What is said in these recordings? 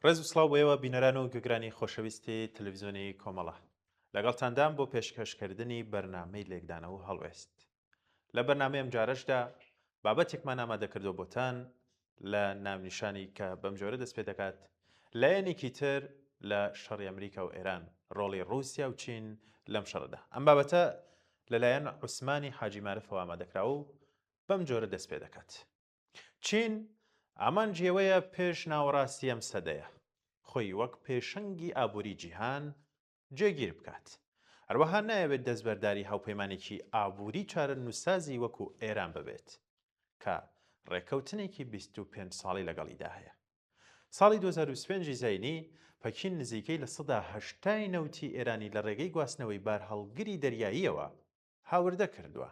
ڕێز و سڵاو بۆیەوە بینەران و گوێگرانی خۆشەویستی تەلەڤیزیۆنی کۆمەڵە لەگەڵتاندام بۆ پێشکەشکردنی بەرنامەی لێکدانەوە و هەڵوێست لە بەرنامەی ئەم جارەشدا بابەتێکمان ئامادەکردو بۆتان لە ناونیشانی کە بەم جۆرە دەست پێ دەکات لایەنێکی تر لە شەڕی ئەمریکا و ئێران ڕۆڵی رووسیا و چین لەم شەڕەدا ئەم بابەتە لەلایەن عوسمانی حاجی مارفەوە ئامادەکراوە و بەم جۆرە دەست پێ دەکات چین ئامانجیەوەیە پێش ناوەڕاستی ئەم سەدەیە خۆی وەک پێشەنگی ئابووری جیهان جێگیر بکات هەروەها نایەوێت دەستبەرداری هاوپەیمانێکی ئابووری چارە نووسازی وەکو ئێران ببێت کە ڕێکەوتنێکی 25 ساڵی لەگەڵیدا هەیە ساڵی 2025 زاینی پەکین نزیکەی لە 180 نەوتی ئێرانی لە ڕێگەی گواستنەوەی بار هەڵگری دەریاییەوە هاوردە کردووە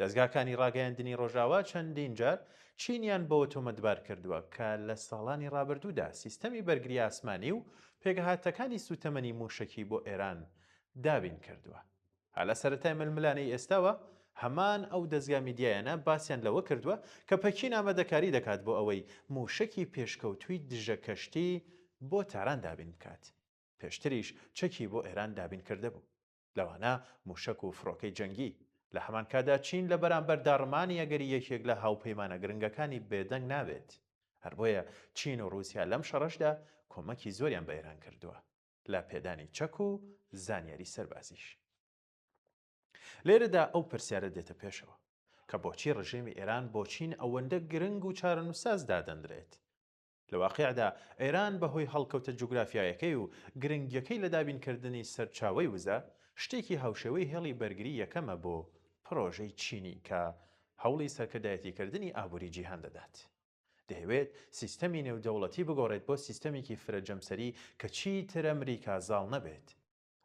دەستگاکانی ڕاگەیاندنی ڕۆژاوا چەندین جار چینیان بەوە تۆمەتبار کردووە کە لە ساڵانی ڕابردوودا سیستەمی بەرگری ئاسمانی و پێگەهاتەکانی سوتەمەنی موشکی بۆ ئێران دابین کردووە. هە لە سەرەتای ململانەی ئێستاوە هەمان ئەو دەستگا میدیایانە باسییان لەوە کردووە کە پەکین ئامادەکاری دەکات بۆ ئەوەی موشکی پێشکەوتووی دژە کەشتی بۆ تاران دابین بکات. پێشتریش چەکی بۆ ئێران دابین کرده بوو. لەوانە موشک و فڕۆکەی جەنگی لە هەمان کادا چین لە بەرامبەر داڕمانی ئەگەری یەکێک لە هاوپەیمانە گرنگەکانی بێدەنگ نابێت. هەر بۆیە چین و رووسیا لەم شەڕەشدا کۆمەکی زۆریان بە ئێران کردووە لە پێدانی چەک و زانیاری سەربازیش. لێرەدا ئەو پرسیارە دێتە پێشەوە کە بۆچی ڕژێمی ئێران بۆ چین ئەوەندە گرنگ و چارەنووساز دادەندرێت. لە واقعدا ئێران بەهۆی هەڵکەوتە جوگرافیایەکەی و گرنگیەکەی لە دابینکردنی سەرچاوەی وزە شتێکی هاوشێوەی هێڵی بەرگری یەکەمە بۆ پرۆژەی چینی کە هەوڵی سەرکردایەتیکردنی ئابووری جیهان دەدات. دەیەوێت سیستەمی نێودەوڵەتی بگۆڕێت بۆ سیستەمێکی فرەجەمسەری کە چیتر ئەمریکا زاڵ نەبێت.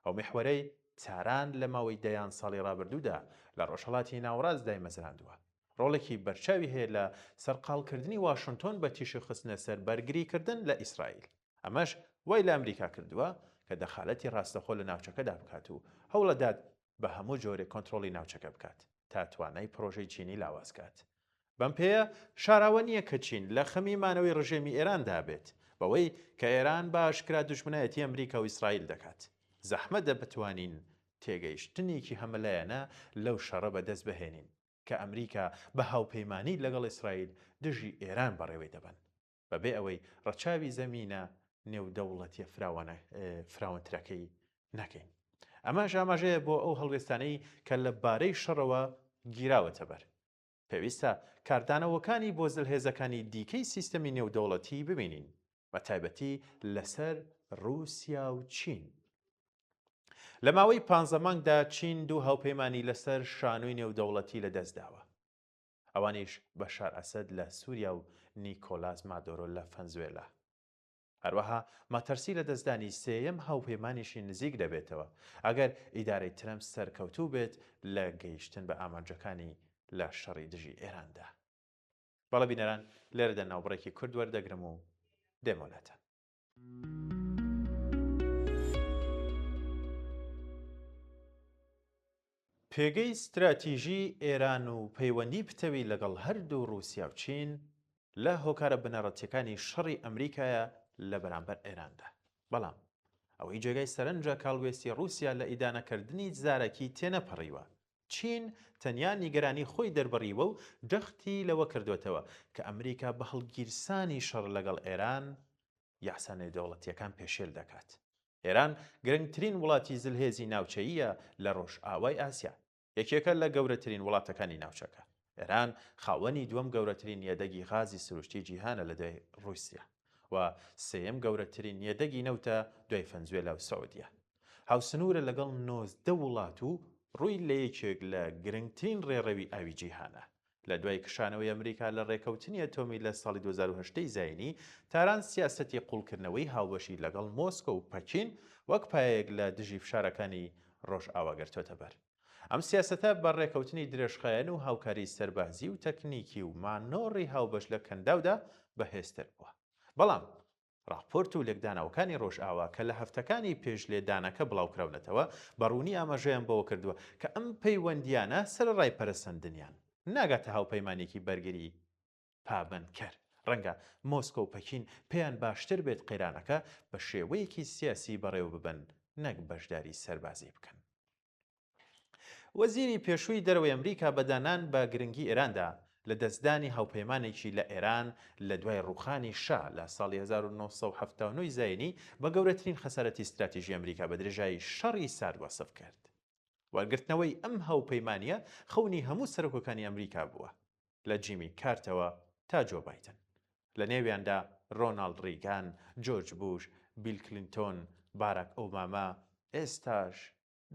ئەو میحوەرەی تاران لە ماوەی دەیان ساڵی ڕابردوودا لە ڕۆژهەڵاتی ناوەڕاستدای مەزراندووە. ڕۆڵێکی بەرچاوی هەیە لە سەرقاڵکردنی واشنتۆن بە تیشی خستنە سەر بەرگریکردن لە ئیسرائیل. ئەمەش وای لە ئەمریکا کردووە کە دەخالەتی ڕاستەخۆ لە ناوچەکەدا بکات و هەوڵەدات بە هەموو جۆرێک کۆنتترۆلی ناوچەکە بکات تا توانای پرۆژەی چینی لاوازکات. بەم پێیە شاراوە نییە کە چین لە خەمیمانەوەی ڕژێمی ئێراندا بێت بەوەی کە ئێران بە ئاشکرا دوژمنایەتی ئەمریکا و ئیسرائیل دەکات. زەحمەتە بتوانین تێگەیشتنێکی هەمەلایەنە لەو شەڕە بەدەست بهێنین کە ئەمریکا بە هاوپەیمانی لەگەڵ ئیسرائیل دژی ئێران بەڕێوەی دەبن بەبێ ئەوەی ڕەچاوی زەمینە نێودەوڵەتیە فراوانترەکەی نەکەین. ئەمەش ئاماژەیە بۆ ئەو هەڵوێستانەی کە لە بارەی شەڕەوە گیراوەتە بەر. پێویستە کاردانەوەکانی بۆ زلهێزەکانی دیکەی سیستەمی نێودەوڵەتی ببینین بە تایبەتی لەسەر رووسیا و چین. لە ماوەی 15 مانگدا چین دوو هاوپەیمانی لەسەر شانۆی نێودەوڵەتی لەدەستداوە. ئەوانیش بەشار ئەسەد لە سووریا و نیکۆلاس مادۆرۆ لە ڤەنزوێلا. هەروەها مەترسی لە دەستدانی سێیەم هاوپەیمانیشی نزیک دەبێتەوە ئەگەر ئیدارەی ترەمپ سەرکەوتوو بێت لە گەیشتن بە ئامانجەکانی لە شەڕی دژی ئێراندا. بەڵە بینەران لێرەدا ناوبڕێکی کورد وەردەگرم و دێمەولاتە. پێگەی استراتیژی ئێران و پەیوەندی پتەوی لەگەڵ هەردوو رووسیا و چین لە هۆکارە بنەڕەتیەکانی شەڕی ئەمریکایە لە بەرامبەر ئێراندا. بەڵام ئەوەی جێگای سەرنجە کاڵوێستی رووسیا لە ئیدانەکردنی جارێکی تێنەپەڕیوە. چین تەنیا نیگەرانی خۆی دەربڕیوە و جەختی لەوە کردوێتەوە کە ئەمریکا بە هەڵگیرسانی شەڕ لەگەڵ ئێران یاسانەی دەوڵەتیەکان پێشێل دەکات. ئێران گرنگترین وڵاتی زلهێزی ناوچەییە لە ڕۆژئاوای ئاسیا. یەکێکە لە گەورەترین وڵاتەکانی ناوچەکە. ئێران خاوەنی دووەم گەورەترین یەدەگی غازی سروشتی جیهانە لە دوای رووسیا و سێیەم گەورەترین یەدەگی نەوتە دوای ڤەنزوێلا و سەعودیە. هاوسنوورە لەگەڵ 90 وڵات و ڕووی لە یەکێک لە گرنگترین ڕێڕەوی ئاوی جیهانە. لە دوای کشانەوەی ئەمریکا لە ڕێکەوتنی ئەتۆمی لە ساڵی 2008 زاینی تاران سیاسەتی قوڵکردنەوەی هاوبەشی لەگەڵ مۆسکۆ و پەکین وەک پایەک لە دژی فشارەکانی ڕۆژئاوا گرتوۆتە بەر. ئەم سیاسەتە بە ڕێکەوتنی درێژخایەن و هاوکاری سەربازی و تەکنیکی و مانۆڕی هاوبەش لە کەنداودا بەهێزتر بووە. بەڵام راپۆرت و لێکدانەوەکانی ڕۆژئاوا کە لە هەفتەکانی پێش لێدانەکە بڵاوکراونەتەوە بەڕوونی ئاماژەیان بەوە کردووە کە ئەم پەیوەندیانە سەرڕای پەرسەندنیان ناگاتە هاوپەیمانێکی بەرگری پابندکەر. ڕەنگە مۆسکۆ و پەکین پێیان باشتر بێت قەیرانەکە بە شێوەیەکی سیاسی بەڕێوە ببن نەک بەشداری سەربازی بکەن. وەزیری پێشووی دەرەوەی ئەمریکا بەدانان بە گرنگی ئێراندا لە دەستدانی هاوپەیمانێکی لە ئێران لە دوای ڕووخانی شا لە ساڵی 1970 زاینی بە گەورەترین خەسارەتی استراتیژی ئەمریکا بە درێژایی شەڕی سارد وەسف کرد. وەرگرتنەوەی ئەم هاوپەیمانیە خەونی هەموو سەرۆکەکانی ئەمریکا بووە لە جیمی کارتەوە تا جۆ بایدن. لە نێویاندا ڕۆناڵد ڕیگان، جۆرج بوش، بیل کلینتۆن، باراک ئۆباما، ئێستاش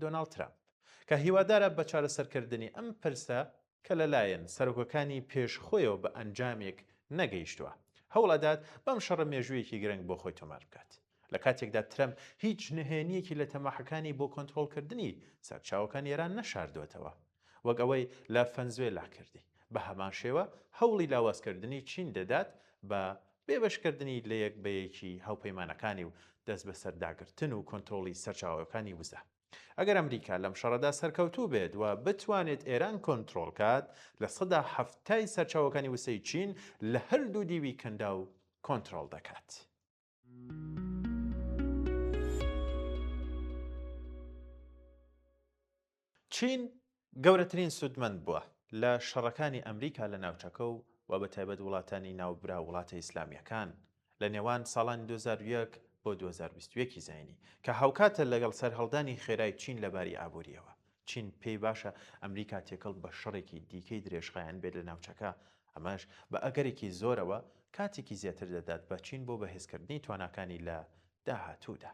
دۆناڵد ترامپ کە هیوادارە بە چارەسەرکردنی ئەم پرسە کە لەلایەن سەرۆکەکانی پێشخۆیەوە بە ئەنجامێک نەگەیشتووە هەوڵەدات بەم شەڕە مێژوویەکی گرنگ بۆ خۆی تۆمار بکات. لە کاتێکدا ترەمپ هیچ نهێنیەکی لە تەماحەکانی بۆ کۆنتڕۆڵکردنی سەرچاوەکان ئێران نەشاردوێتەوە وەک ئەوەی لە فەنزوێلا کردی. بە هەمان شێوە هەوڵی لاوازکردنی چین دەدات بە بێبەشکردنی لە یەک بەیەکی هاوپەیمانەکانی و دەست بە سەرداگرتن و کۆنتڕۆڵی سەرچاوەکانی وزە. ئەگەر ئەمریکا لەم شەڕەدا سەرکەوتوو بێت و بتوانێت ئێران کۆنتڕۆڵ کات لە ١٧ سەرچاوەکانی وسەی چین لە هەردوو دیوی کەندا و کۆنتڕۆڵ دەکات. چین گەورەترین سودمەند بووە لە شەڕەکانی ئەمریکا لە ناوچەکە و بەتایبەت وڵاتانی ناوبرا وڵاتە ئیسلامیەکان لە نێوان ساڵانی 2001 بۆ 2021 زاینی کە هاوکاتە لەگەڵ سەرهەڵدانی خێرای چین لەباری ئابووریەوە. چین پێی باشە ئەمریکا تێکەڵ بە شەڕێکی دیکەی درێژخایەن بێت لە ناوچەکە، ئەمەش بە ئەگەرێکی زۆرەوە کاتێکی زیاتر دەدات بە چین بۆ بەهێزکردنی تواناکانی لە داهاتوودا.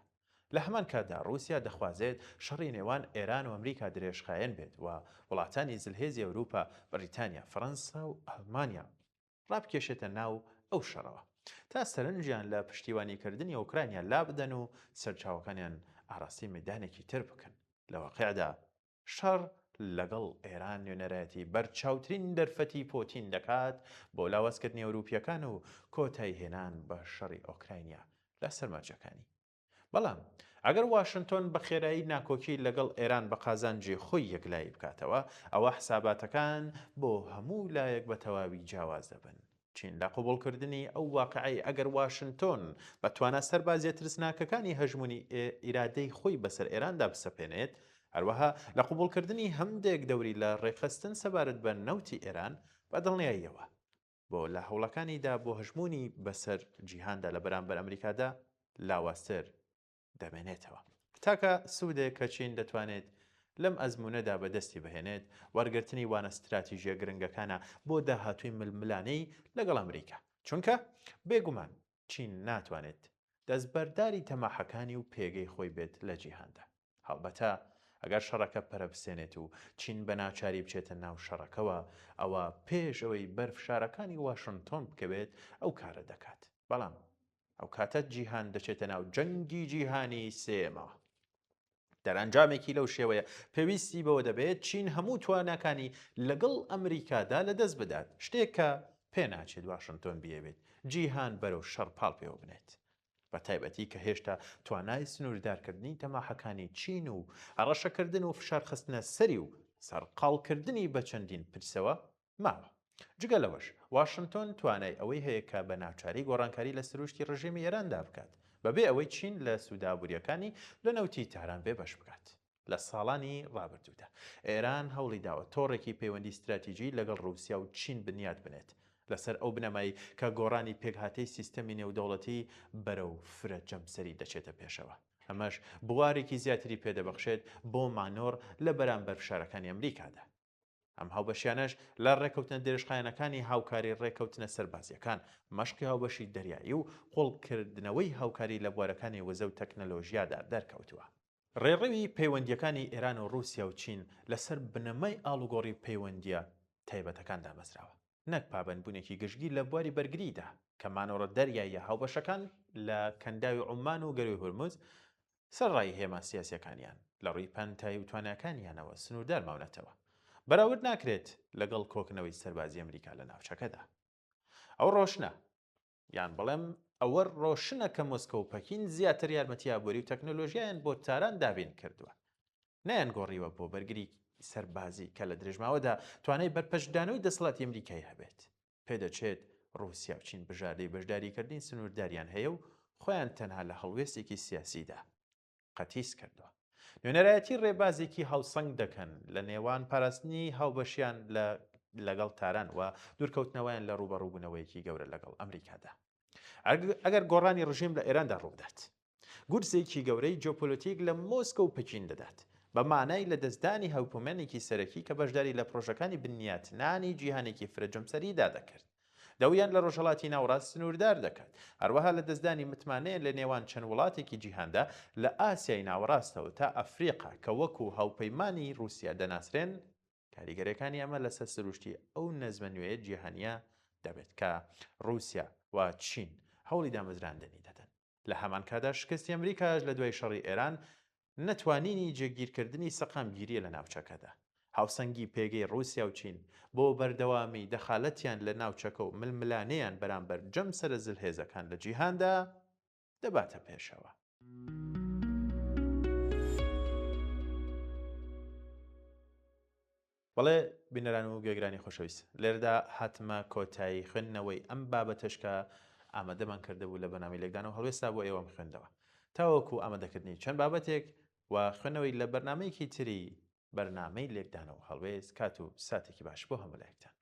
لە هەمان کاتدا رووسیا دەخوازێت شەڕی نێوان ئێران و ئەمریکا درێژخایەن بێت و وڵاتانی زلهێزی ئەوروپا، بەریتانیا، فەڕەنسا و ئەڵمانیا ڕابکێشێتە ناو ئەو شەڕەوە تا سەرنجیان لە پشتیوانیکردنی ئۆکراینیا لا بدەن و سەرچاوەکانیان ئاراستی مەدانێکی تر بکەن. لە واقعدا شەڕ لەگەڵ ئێران نوێنەرایەتی بەرچاوترین دەرفەتی پۆتین دەکات بۆ لاوازکردنی ئەوروپیەکان و کۆتایی هێنان بە شەڕی ئۆکراینیا لە سەرماجەکانی. بەڵام ئەگەر واشنتۆن بە خێرایی ناکۆکی لەگەڵ ئێران بە قازانجی خۆی یەکلایی بکاتەوە ئەوە حساباتەکان بۆ هەموو لایەک بە تەواوی جیاواز دەبن. چین لە قوبوڵکردنی ئەو واقعی ئەگەر واشنتۆن بە توانە سەربازیە ترسناکەکانی هەژمونی ئیرادەی خۆی بەسەر ئێراندا بسەپێنێت، هەروەها لە قوبوڵکردنی هەندێک دەوری لە ڕێخستن سەبارەت بە نەوتی ئێران بە دڵنیاییەوە بۆ لە هەوڵەکانیدا بۆ هەژمونی بەسەر جیهاندا لە بەرامبەر ئەمریکادا لاوازتر دەمێنێتەوە. تاکە سوودێک کە چین دەتوانێت لەم ئەزمونەدا بەدەستی بهێنێت وەرگرتنی وانە استراتیژیە گرنگەکانە بۆ داهاتووی ململانەی لەگەڵ ئەمریکا، چونکە بێگومان چین ناتوانێت دەستبەرداری تەماحەکانی و پێگەی خۆی بێت لە جیهاندا. هەڵبەتە ئەگەر شەڕەکە پەرەبسێنێت و چین بە ناچاری بچێتە ناو شەڕەکەوە ئەوە پێش ئەوەی بەرف شارەکانی واشنتۆن بکەوێت ئەو کارە دەکات. بەڵام ئەو کاتە جیهان دەچێتە ناو جەنگی جیهانی سێمەوە. دەرەنجامێکی لەو شێوەیە پێویستی بەوە دەبێت چین هەموو تواناکانی لەگەڵ ئەمریکادا لەدەست بدات، شتێک کە پێناچێت واشنتۆن بیەوێت جیهان بەرەو شەڕ پاڵ پێوە بنێت. بە تایبەتی کە هێشتا توانای سنووردارکردنی تەماحەکانی چین و هەڕەشەکردن و فشارخستنە سەری و سەرقاڵکردنی بە چەندین پرسەوە ماوە. جگە لەوەش واشنتۆن توانای ئەوەی هەیە کە بە ناوچاری گۆڕانکاری لە سروشتی ڕژیمی ئێراندا بکات بەبێ ئەوەی چین لە سوودابووریەکانی لە نەوتی تاران بێبەش بکات. لە ساڵانی ڕابردوودا ئێران هەوڵی داوە تۆڕێکی پەیوەندی استراتیژی لەگەڵ رووسیا و چین بنیاد بنێت لەسەر ئەو بنەمایی کە گۆڕانی پێکهاتەی سیستەمی نێودەوڵەتی بەرەو فرە جەمسەری دەچێتە پێشەوە. ئەمەش بوارێکی زیاتری پێدەبەخشێت بۆ مانۆڕ لە بەرامبەر فشارەکانی ئەمریکادا. ئەم هاوبەشیانەش لە ڕێکەوتنە درێژخایەنەکانی هاوکاری ڕێکەوتنە سەربازیەکان، مەشقی هاوبەشی دەریایی و قوڵکردنەوەی هاوکاری لە بوارەکانی وزە و تەکنەلۆژیادا دەرکەوتووە. ڕێڕەوی پەیوەندیەکانی ئێران و رووسیا و چین لەسەر بنەمای ئاڵوگۆڕی پەیوەندیە تایبەتەکان دامەزراوە، نەک پابەندبوونێکی گشتگیر لە بواری بەرگریدا کە مانۆڕە دەریاییە هاوبەشەکان لە کەنداوی عومان و گەروی هورموز سەرڕای هێما سیاسیەکانیان لە ڕووی پانتایی و تواناکانیانەوە سنووردار ماونەتەوە. بەراورد ناکرێت لەگەڵ کۆکنەوەی سەربازی ئەمریکا لە ناوچەکەدا. ئەو ڕۆشنە یان بڵێم ئەوە ڕۆشنە کە مۆسکۆ و پەکین زیاتر یارمەتی ئابووری و تەکنۆلۆژیایان بۆ تاران دابین کردووە، نەیانگۆڕیوە بۆ بەرگری سەربازی کە لە درێژماوەدا توانای بەرپەشدانەوەی دەسەڵاتی ئەمریکای هەبێت. پێدەچێت رووسیا و چین بژاردەی بەشداریکردنی سنوورداریان هەیە و خۆیان تەنها لە هەڵوێستێکی سیاسیدا قەتیس کردووە. نوێنەرایەتی ڕێبازێکی هاوسەنگ دەکەن لە نێوان پاراستنی هاوبەشیان لەگەڵ تاران و دوورکەوتنەوەیان لە ڕوبەڕووبوونەوەیەکی گەورە لەگەڵ ئەمریکادا. ئەگەر گۆڕانی ڕژیم لە ئێراندا ڕوودات، گورسێکی گەورەی جیۆپۆلیتیک لە مۆسکۆ و پەکین دەدات بە مانای لە دەستدانی هەوپەمەنێکی سەرەکی کە بەشداری لە پرۆژەکانی بنیاتنانی جیهانێکی فرەجەمسەریدا دەکرد. دەویان لە ڕۆژهەڵاتی ناوەڕاست سنووردار دەکات، هەروەها لە دەستدانی متمانەیە لە نێوان چەند وڵاتێکی جیهاندا لە ئاسیای ناوەڕاستەوە تا ئەفریقا کە وەکو هاوپەیمانی رووسیا دەناسرێن. کاریگەرەکانی ئەمە لەسەر سروشتی ئەو نەزمە نوێیە جیهانیە دەبێت کە رووسیا و چین هەوڵی دامەزراندنی دەدەن. لە هەمان کادا شکستی ئەمریکاش لە دوای شەڕی ئێران نەتوانینی جێگیرکردنی سەقامگیریە لە ناوچەکەدا. هاوسەنگی پێگەی رووسیا و چین بۆ بەردەوامی دەخالەتیان لە ناوچەکە و ململانەیان بەرامبەر جەم سەرەزل هێزەکان لە جیهاندا دەباتە پێشەوە. بەڵێ بینەران و گوێگرانی خۆشەویست، لێرەدا هاتمە کۆتایی خوێندنەوەی ئەم بابەتەشکە ئامادەمان کردهبوو لە بەرنامەی لێکدان و هەڵوێستا بۆ ئێوەم خوێندەوە تاوەکو ئامادەکردنی چەند بابەتێک و خوێندنەوەی لە بەرنامەیەکی تری بەرنامەی لێکدانەوە هەڵوێست کات و ساتێکی باش بۆ هەموو لایەکتان.